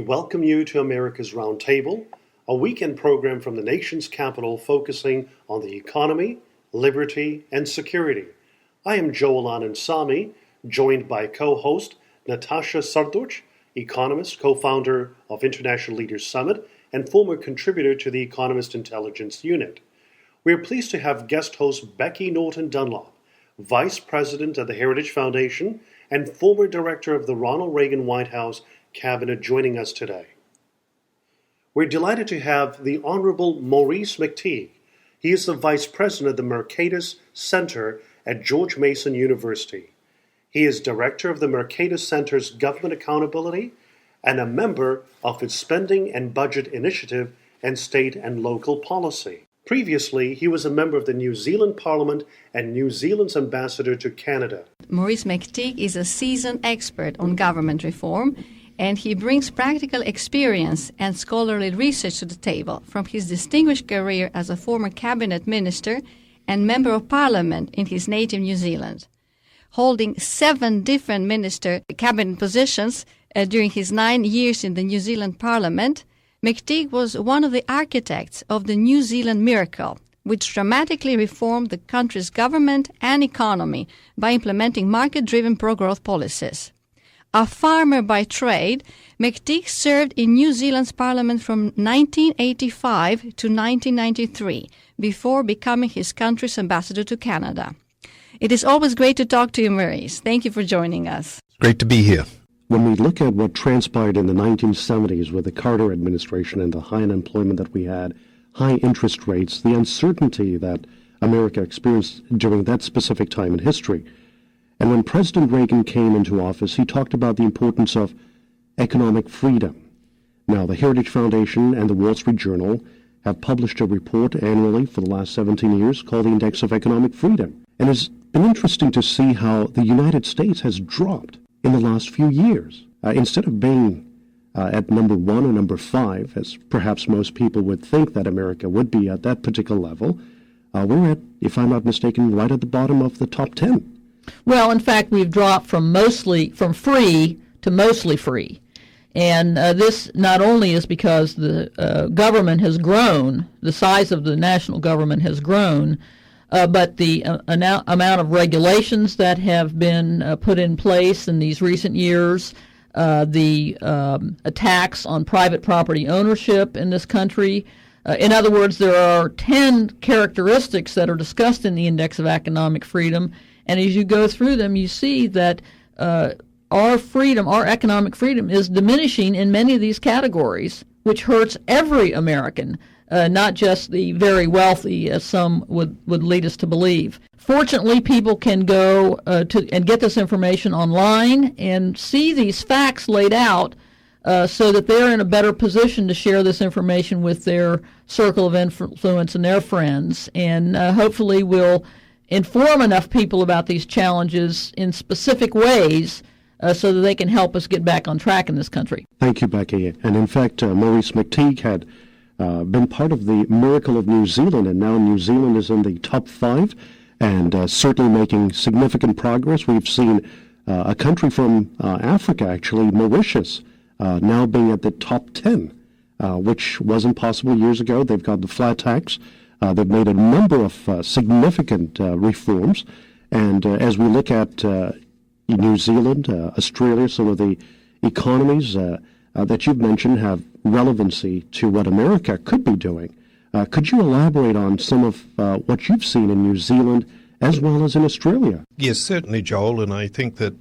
welcome you to America's Roundtable, a weekend program from the nation's capital focusing on the economy, liberty, and security. I am Joel Anand Samy, joined by co-host Natasha Srdoc, economist, co-founder of International Leaders Summit, and former contributor to the Economist Intelligence Unit. We are pleased to have guest host Becky Norton Dunlop, Vice President of the Heritage Foundation and former Director of the Ronald Reagan White House Cabinet, joining us today. We're delighted to have the Honorable Maurice McTigue. He is the Vice President of the Mercatus Center at George Mason University. He is Director of the Mercatus Center's Government Accountability and a member of its Spending and Budget Initiative and State and Local Policy. Previously, he was a member of the New Zealand Parliament and New Zealand's ambassador to Canada. Maurice McTigue is a seasoned expert on government reform, and he brings practical experience and scholarly research to the table from his distinguished career as a former cabinet minister and member of parliament in his native New Zealand. Holding 7 different minister cabinet positions during his 9 years in the New Zealand Parliament, McTigue was one of the architects of the New Zealand Miracle, which dramatically reformed the country's government and economy by implementing market-driven pro-growth policies. A farmer by trade, McTigue served in New Zealand's Parliament from 1985 to 1993 before becoming his country's ambassador to Canada. It is always great to talk to you, Maurice. Thank you for joining us. Great to be here. When we look at what transpired in the 1970s with the Carter administration and the high unemployment that we had, high interest rates, the uncertainty that America experienced during that specific time in history. And when President Reagan came into office, he talked about the importance of economic freedom. Now, the Heritage Foundation and the Wall Street Journal have published a report annually for the last 17 years called the Index of Economic Freedom. And it's been interesting to see how the United States has dropped in the last few years. Instead of being at number 1 or number 5, as perhaps most people would think that America would be at that particular level, we're at, if I'm not mistaken, right at the bottom of the top 10. Well, in fact, we've dropped from free to mostly free. And this not only is because the government has grown, the size of the national government has grown, but the amount of regulations that have been put in place in these recent years, the attacks on private property ownership in this country. In other words, there are 10 characteristics that are discussed in the Index of Economic Freedom, and as you go through them, you see that our economic freedom is diminishing in many of these categories, which hurts every American. Not just the very wealthy, as some would lead us to believe. Fortunately, people can go and get this information online and see these facts laid out so that they're in a better position to share this information with their circle of influence and their friends. And hopefully we'll inform enough people about these challenges in specific ways so that they can help us get back on track in this country. Thank you, Becky. And in fact, Maurice McTigue had been part of the miracle of New Zealand, and now New Zealand is in the top 5 and certainly making significant progress. We've seen a country from Africa, actually, Mauritius, now being at the top 10, which wasn't possible years ago. They've got the flat tax. They've made a number of significant reforms. And as we look at New Zealand, Australia, some of the economies that you've mentioned have relevancy to what America could be doing. Could you elaborate on some of what you've seen in New Zealand as well as in Australia? Yes, certainly, Joel, and I think that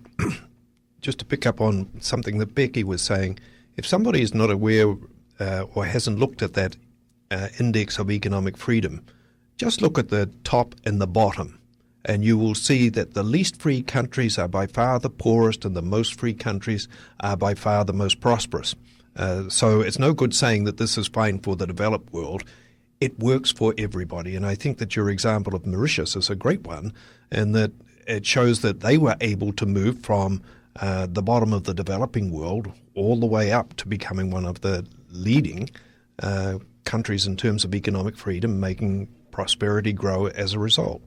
just to pick up on something that Becky was saying, if somebody is not aware or hasn't looked at that Index of Economic Freedom, just look at the top and the bottom, and you will see that the least free countries are by far the poorest and the most free countries are by far the most prosperous. So it's no good saying that this is fine for the developed world. It works for everybody. And I think that your example of Mauritius is a great one, and that it shows that they were able to move from the bottom of the developing world all the way up to becoming one of the leading countries in terms of economic freedom, making prosperity grow as a result.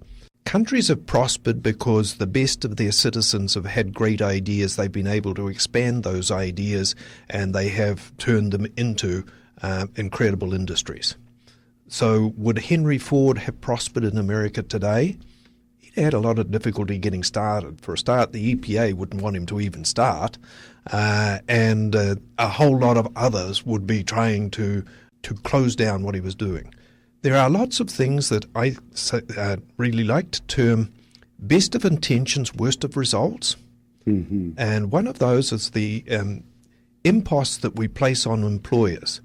countries have prospered because the best of their citizens have had great ideas. They've been able to expand those ideas, and they have turned them into incredible industries. So would Henry Ford have prospered in America today? He'd had a lot of difficulty getting started. For a start, the EPA wouldn't want him to even start, and a whole lot of others would be trying to close down what he was doing. There are lots of things that I really like to term best of intentions, worst of results. Mm-hmm. And one of those is the impost that we place on employers.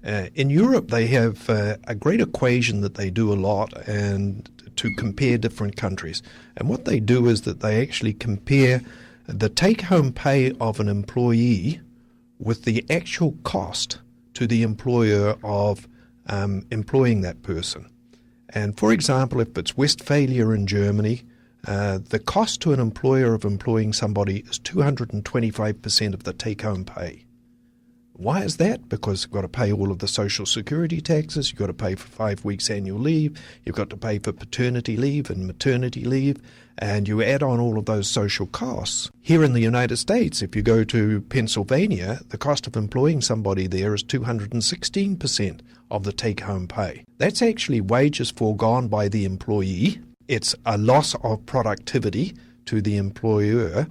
In Europe, they have a great equation that they do a lot and to compare different countries. And what they do is that they actually compare the take-home pay of an employee with the actual cost to the employer of employing that person. And for example, if it's Westphalia in Germany, the cost to an employer of employing somebody is 225% of the take-home pay. Why is that? Because you've got to pay all of the social security taxes, you've got to pay for 5 weeks annual leave, you've got to pay for paternity leave and maternity leave, and you add on all of those social costs. Here in the United States, if you go to Pennsylvania, the cost of employing somebody there is 216% of the take-home pay. That's actually wages foregone by the employee. It's a loss of productivity to the employer,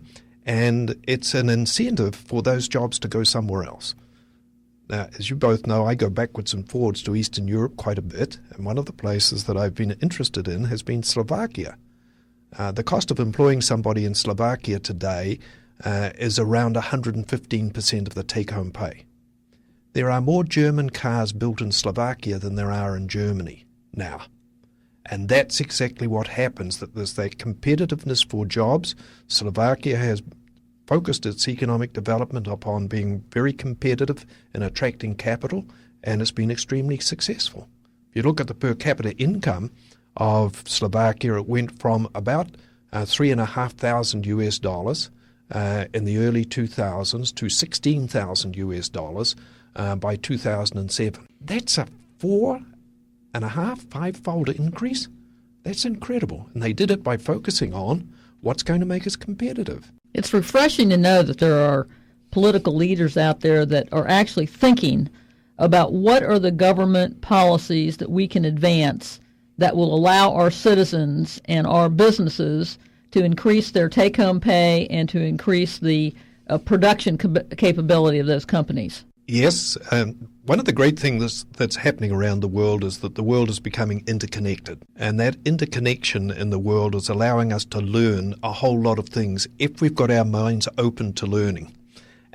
and it's an incentive for those jobs to go somewhere else. Now, as you both know, I go backwards and forwards to Eastern Europe quite a bit, and one of the places that I've been interested in has been Slovakia. The cost of employing somebody in Slovakia today is around 115% of the take-home pay. There are more German cars built in Slovakia than there are in Germany now. And that's exactly what happens, that there's that competitiveness for jobs. Slovakia has focused its economic development upon being very competitive in attracting capital, and it's been extremely successful. If you look at the per capita income of Slovakia, it went from about $3,500 US in the early 2000s to $16,000 US by 2007. That's a 5-fold increase. That's incredible. And they did it by focusing on what's going to make us competitive. It's refreshing to know that there are political leaders out there that are actually thinking about what are the government policies that we can advance that will allow our citizens and our businesses to increase their take-home pay and to increase the production capability of those companies. Yes, one of the great things that's happening around the world is that the world is becoming interconnected. And that interconnection in the world is allowing us to learn a whole lot of things if we've got our minds open to learning.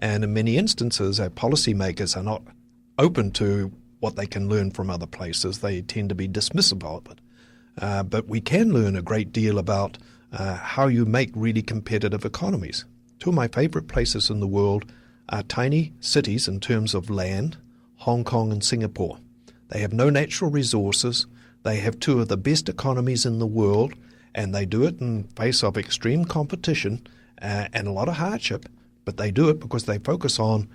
And in many instances, our policymakers are not open to what they can learn from other places. They tend to be dismissive of it. But we can learn a great deal about how you make really competitive economies. Two of my favorite places in the world are tiny cities in terms of land, Hong Kong and Singapore. They have no natural resources. They have two of the best economies in the world, and they do it in face of extreme competition and a lot of hardship, but they do it because they focus on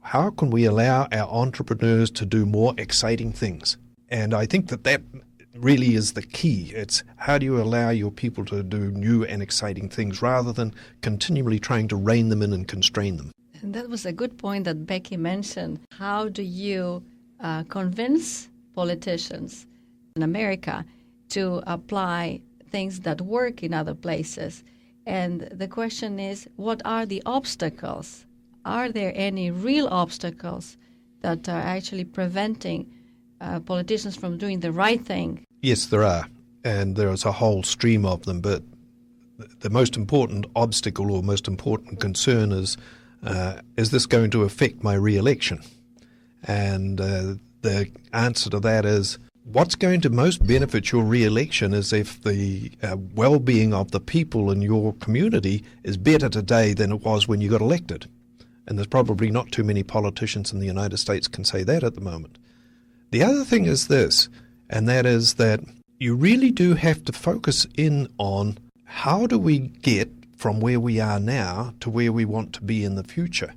how can we allow our entrepreneurs to do more exciting things. And I think that really is the key. It's how do you allow your people to do new and exciting things rather than continually trying to rein them in and constrain them. And that was a good point that Becky mentioned. How do you convince politicians in America to apply things that work in other places? And the question is, what are the obstacles? Are there any real obstacles that are actually preventing politicians from doing the right thing? Yes, there are. And there is a whole stream of them. But the most important obstacle or most important concern is this going to affect my re-election? And the answer to that is, what's going to most benefit your re-election is if the well-being of the people in your community is better today than it was when you got elected. And there's probably not too many politicians in the United States can say that at the moment. The other thing is this, and that is that you really do have to focus in on how do we get from where we are now to where we want to be in the future.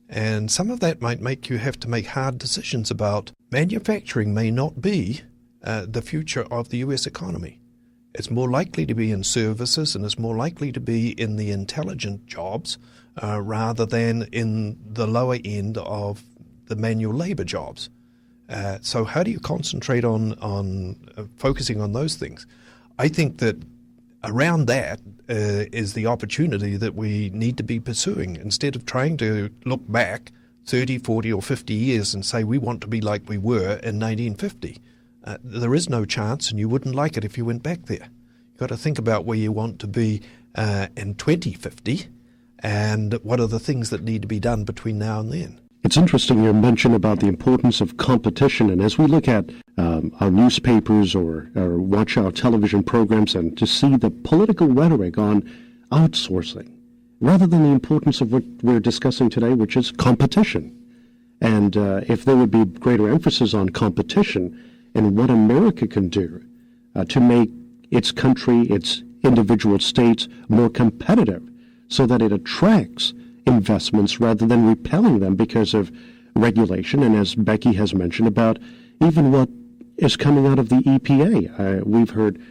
And some of that might make you have to make hard decisions about manufacturing may not be the future of the U.S. economy. It's more likely to be in services, and it's more likely to be in the intelligent jobs rather than in the lower end of the manual labor jobs. So how do you concentrate on focusing on those things? I think that around that is the opportunity that we need to be pursuing, instead of trying to look back 30, 40 or 50 years and say we want to be like we were in 1950. There is no chance, and you wouldn't like it if you went back there. You've got to think about where you want to be in 2050 and what are the things that need to be done between now and then. It's interesting you mentioned about the importance of competition, and as we look at our newspapers or watch our television programs and to see the political rhetoric on outsourcing, rather than the importance of what we're discussing today, which is competition. And if there would be greater emphasis on competition and what America can do to make its country, its individual states more competitive so that it attracts investments rather than repelling them because of regulation, and as Becky has mentioned about even what is coming out of the EPA. We've heard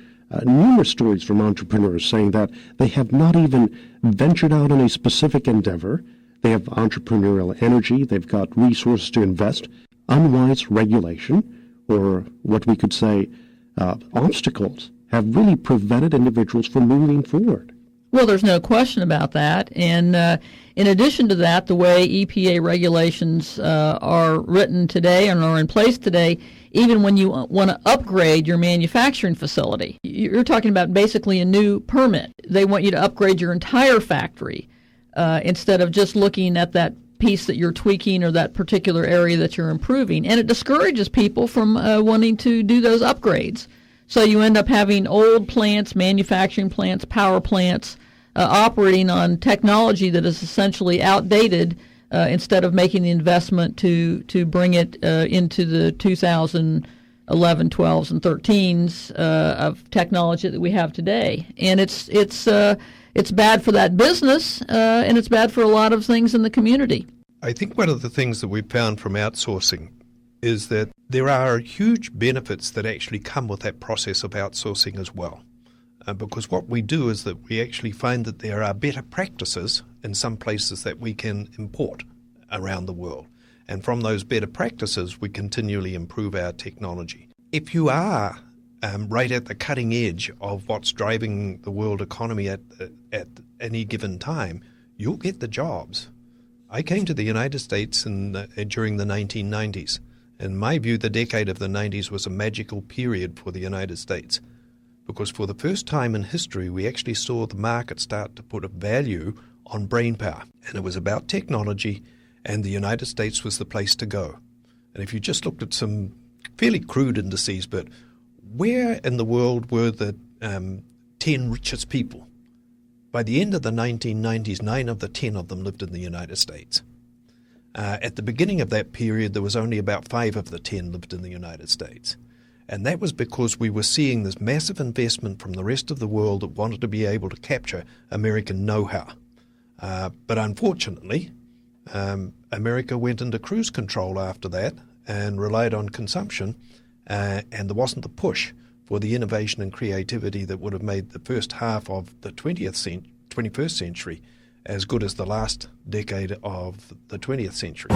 numerous stories from entrepreneurs saying that they have not even ventured out on a specific endeavor. They have entrepreneurial energy, they've got resources to invest. Unwise regulation, or what we could say obstacles, have really prevented individuals from moving forward. Well, there's no question about that. And in addition to that, the way EPA regulations are written today and are in place today, even when you want to upgrade your manufacturing facility, you're talking about basically a new permit. They want you to upgrade your entire factory instead of just looking at that piece that you're tweaking or that particular area that you're improving. And it discourages people from wanting to do those upgrades. So you end up having old plants, manufacturing plants, power plants, operating on technology that is essentially outdated instead of making the investment to bring it into the 2011, 12s, and 13s of technology that we have today. And it's bad for that business, and it's bad for a lot of things in the community. I think one of the things that we've found from outsourcing is that there are huge benefits that actually come with that process of outsourcing as well. Because what we do is that we actually find that there are better practices in some places that we can import around the world. And from those better practices, we continually improve our technology. If you are right at the cutting edge of what's driving the world economy at any given time, you'll get the jobs. I came to the United States during the 1990s. In my view, the decade of the 90s was a magical period for the United States, because for the first time in history, we actually saw the market start to put a value on brainpower. And it was about technology, and the United States was the place to go. And if you just looked at some fairly crude indices, but where in the world were the 10 richest people? By the end of the 1990s, 9 of the 10 of them lived in the United States. At the beginning of that period, there was only about 5 of the 10 lived in the United States. And that was because we were seeing this massive investment from the rest of the world that wanted to be able to capture American know-how. But unfortunately, America went into cruise control after that and relied on consumption, and there wasn't the push for the innovation and creativity that would have made the first half of the 21st century as good as the last decade of the 20th century.